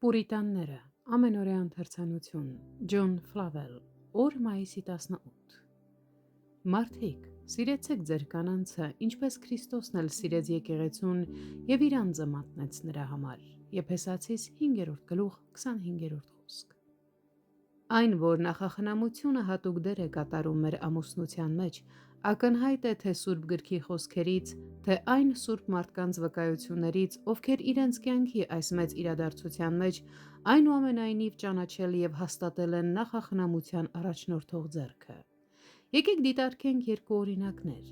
Պուրիտանները, ամենօրյա ընթերցանություն, Ջոն Ֆլավել, օր մայիսի 18։ Մարդիկ, սիրեցեք ձեր կանանցը, ինչպես Քրիստոսն էլ սիրեց եկեղեցուն և իր անձը մատնեց նրա համար։ Եփեսացիս 5-րդ գլուխ 25-րդ խոսք։ Այն, որ նախախնամությունը հատուկ դեր է կատարում մեր ամուսնության մեջ, ակնհայտ է թե Սուրբ գրքի խոսքերից, թե այն սուրբ մարդկանց վկայություններից, ովքեր իրենց կյանքի այս մեծ իրադարձության մեջ այնուամենայնիվ ճանաչել և հաստատել են նախախնամության առաջնորդող ձեռքը։ Եկեք դիտարկենք երկու օրինակներ։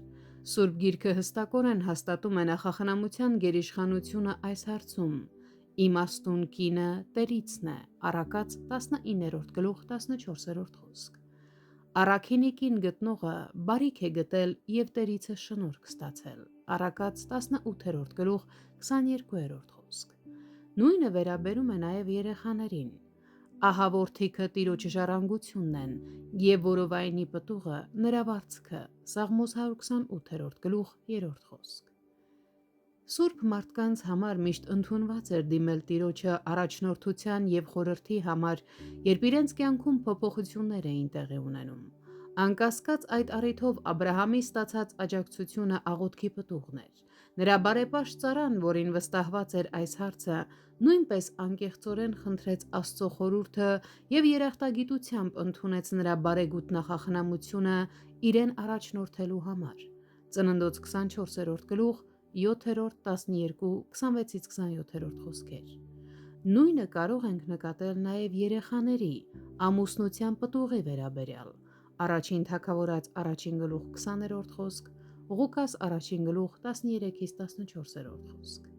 Սուրբ Գիրքը հստակորեն հաստատում է նախախնամության գերիշխանությունը այս հարցում. «Իմաստուն կինը տերիցն է» Առակաց 19-րդ գլուխ 14-րդ խոսք։ Առաքինի կին գտնողը բարիք է գտել և տերիցը շնորհք ստացել։ Առակաց 18-րդ գլուխ 22-րդ խոսք։ Նույնը վերաբերում է նաև երեխաներին։ Ահա որդիքը տիրոջ ժառանգությունն են, և որովայնի պտուղը նրա վարձքը։ Սաղմոս 128-րդ գլուխ 3-րդ խոսք։ Սուրբ մարդկանց համար միշտ ընդունված էր դիմել Տիրոջը առաջնորդության և խորհրդի համար, երբ իրենց կյանքում փոփոխություններ էին տեղի ունենում։ Անկասկած այդ առիթով Աբրահամի ստացած աջակցությունը աղոթքի պտուղն էր։ Նրա բարեպաշտ Սարան, որին վստահված էր այս հարցը, նույնպես անկեղծորեն խնդրեց Աստծո խորհուրդը և երախտագիտությամբ ընդունեց նրա բարեգութ նախախնամությունը իրեն առաջնորդելու համար։ Ծննդոց 24-րդ գլուխ 7-րդ, 12, 26-27-րդ խոսքեր։ Նույնը կարող ենք նկատել նաև երեխաների ամուսնության պտուղի վերաբերյալ։ Առաջին Թագավորաց առաջին գլուխ 20-րդ խոսք, Ղուկաս առաջին գլուխ 13-14-րդ խոսք։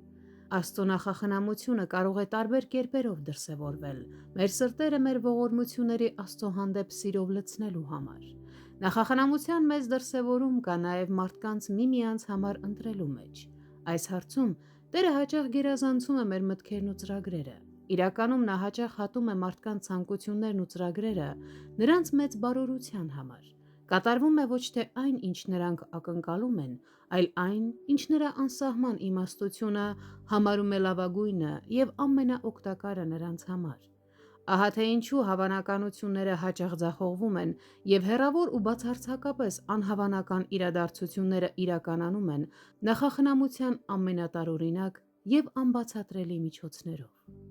Աստծո նախախնամությունը կարող է տարբեր կերպերով դրսևորվել մեր սրտերը մեր ողորմությունների Աստծո հանդեպ սիրով լցնելու համար։ Նախախնամության մեծ դրսևորում կա նաև մարդկանց միմյանց համար ընտրելու մեջ։ Այս հարցում Տերը հաճախ գերազանցում է մեր մտքերն ու ծրագրերը։ Իրականում նա հաճախ հատում է մարդկանց ցանկություններն ու ծրագրերը նրանց մեծ բարօրության համար։ Կատարվում է ոչ թե այն, ինչ նրանք ակնկալում են, այլ այն, ինչ նրա անսահման իմաստությունը համարում է լավագույնը և ամենաօգտակարը նրանց համար։ Ահա թե ինչու հավանականությունները հաճախ ձախողվում են և հեռավոր ու բացարձակապես անհավանական իրադարձությունները իրականանում են նախախնամության ամենատարօրինակ և անբացատրելի միջոցներով։